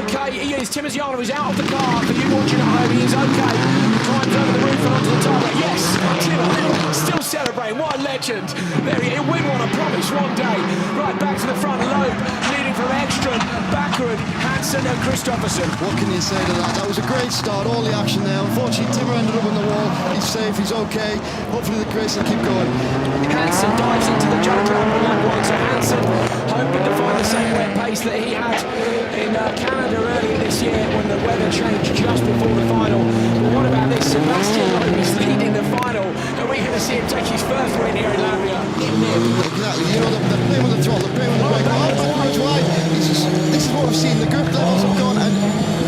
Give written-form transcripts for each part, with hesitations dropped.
okay. He is. Timiziano is out of the car. For you watching at home, he is okay. He climbs over the roof and onto the tarmac. Yes, Timo still celebrating. What a legend. There he is. Win one, I promise, one day. Right back to the front. Loeb leading from Ekström, backward, Hansen and Kristoffersson. What can you say to that? That was a great start, all the action there. Unfortunately, Timo ended up on the wall. He's safe, he's okay. Hopefully the race will keep going. Hansen dives into the joker on lap one. So Hansen hoping to find the same wet pace that he had in Canada earlier this year when the weather changed just before the final. But what about this? Sebastian Loeb is leading the final. Are we going to see him take his first win here in Latvia? Exactly, you know, they're playing with the throttle, they're playing with the brake. Oh, wide. This is what we've seen, the grip levels have gone, and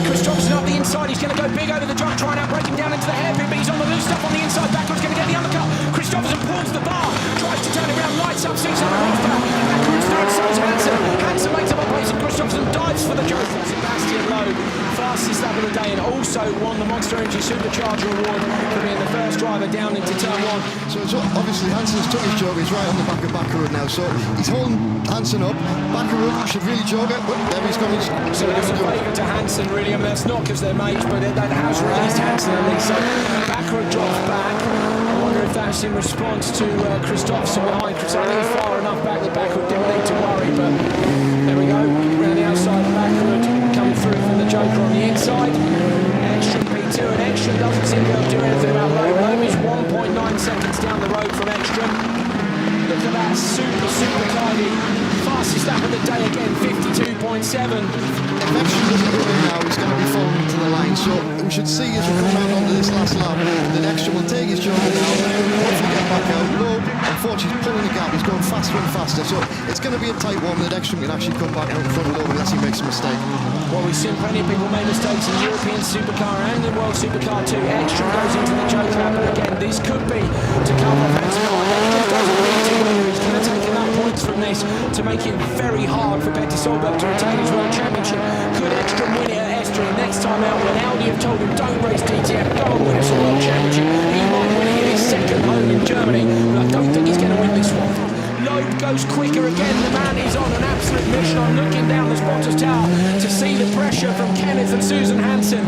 Kristoffersson up the inside, he's going to go big over the jump, trying to break him down into the hairpin, but he's on the loose stuff on the inside, backwards, going to get the undercut. Kristoffersson pulls the bar, tries to turn it around, lights up 600 horsepower, backwards through, so is Hansen. Hansen makes up a place, and Kristoffersson dives for the joker. Sebastian Loeb, fastest lap of the day, and also won the Monster Energy Supercharger Award for being the first driver down into turn one. So obviously Hansen's took his jog, he's right on the back of Bakkerud now, so he's holding Hansen up. Bakkerud should really jog it, but there he's gone. So it's a favour to Hansen, really. I mean, that's not because they're mates, but that has released Hansen, at least. So Bakkerud drops back. I wonder if that's in response to Kristoffersson behind. Because I think he's far enough back that Bakkerud didn't need to worry, but there we go. Around the outside, Bakkerud coming through from the joker on the inside. Ekström P2, and Ekström doesn't seem to be able to do anything about Loeb. Loeb is 1.9 seconds down the road from Ekström. Look at that, super tidy. Fastest lap of the day again, 52.7. If Ekström doesn't go in now, he's going to be falling to the line, so we should see as we come round onto this last lap that Ekström will take his jog now, hopefully get back out. Loeb, unfortunately, he's pulling the gap, he's going faster and faster, so it's going to be a tight one that Ekström can actually come back out in front of Loeb unless he makes a mistake. Well, we've seen plenty of people make mistakes in European Supercar and in World Supercar too. Ekström goes into the joker lap, and again, this could be to cover off Hansen. He doesn't need to. He's going to take enough points from this to make it very hard for Petter Solberg to retain his World Championship. Could Ekström win it at Esther next time out when Audi have told him don't race DTM, go and win us a World Championship? He might win it in his second home in Germany, but I don't think he's going to win this one. Loeb goes quicker again. The man is on an absolute mission. I'm looking down the spotters tower to see the pressure from Kenneth and Susan Hansen.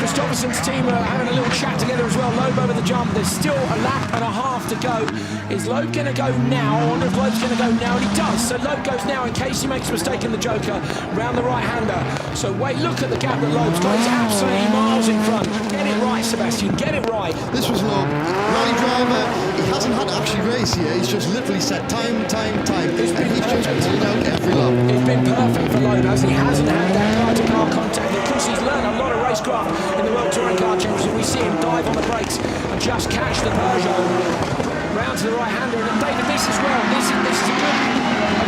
Kristoffersson's team are having a little chat together as well. Loeb over the jump. There's still a lap and a half to go. Is Loeb going to go now? I wonder if Loeb's going to go now, and he does. So Loeb goes now in case he makes a mistake in the joker round the right-hander. So wait, look at the gap that Loeb's got. He's absolutely miles in front. Get it right, Sebastian. Get it right. This was Loeb, rally driver. He hasn't had to actually race here. He's just literally set time. He's just pulled out every lap. It's been perfect for Loeb, as he hasn't had that car-to-car contact. Of course, he's learned a lot of racecraft in the World Touring Car Championship. We see him dive on the brakes and just catch the Peugeot. Round to the right-hander, and David, this as well. This is a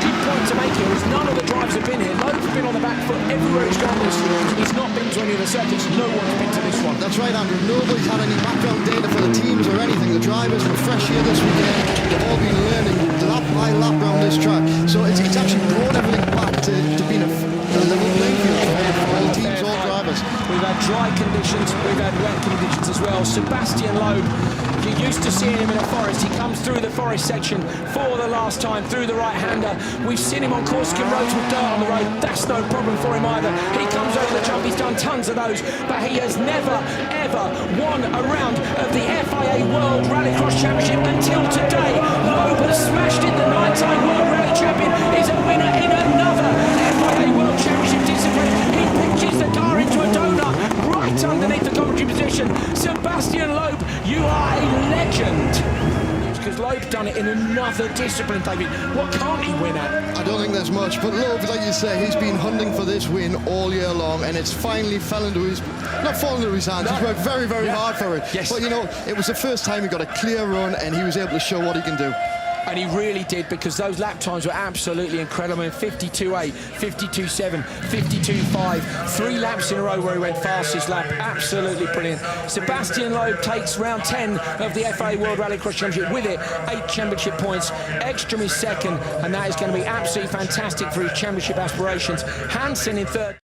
good point to make here, as none of the drivers have been here. Loeb's been on the back foot everywhere he's gone this year. He's not been to any of the circuits. No one's been to this one. That's right, Andrew. Nobody's had any background data for the teams or anything. The drivers were fresh here this weekend. They've all been learning lap by lap round this track. So it's actually brought everything back to being a level playing field for all teams, all drivers. We've had dry conditions, we've had wet conditions as well. Sebastian Loeb, you're used to seeing him in a forest. He comes through the forest section for the last time, through the right-hander. We've seen him on Corsican roads with dirt on the road. That's no problem for him either. He comes over the jump, he's done tons of those, but he has never, ever won a round of the FIA World Rallycross Championship until today. Loeb has smashed it. The 9-time World Rally Champion is a winner in another FIA World Championship discipline. He pitches the car into a donut right underneath the commentary position. Sebastian Loeb, you are a legend. Because Loeb's done it in another discipline, David. What can't he win at? I don't think there's much, but Loeb, like you say, he's been hunting for this win all year long, and it's finally fell into his, not fallen into his hands, no. He's worked very, very hard for it. Yes. But you know, it was the first time he got a clear run, and he was able to show what he can do. And he really did, because those lap times were absolutely incredible. 52.8, 52.7, 52.5. 3 laps in a row where he went fastest lap. Absolutely brilliant. Sebastian Loeb takes round 10 of the FIA World Rallycross Championship. With it, 8 championship points. Ekström is second, and that is going to be absolutely fantastic for his championship aspirations. Hansen in third.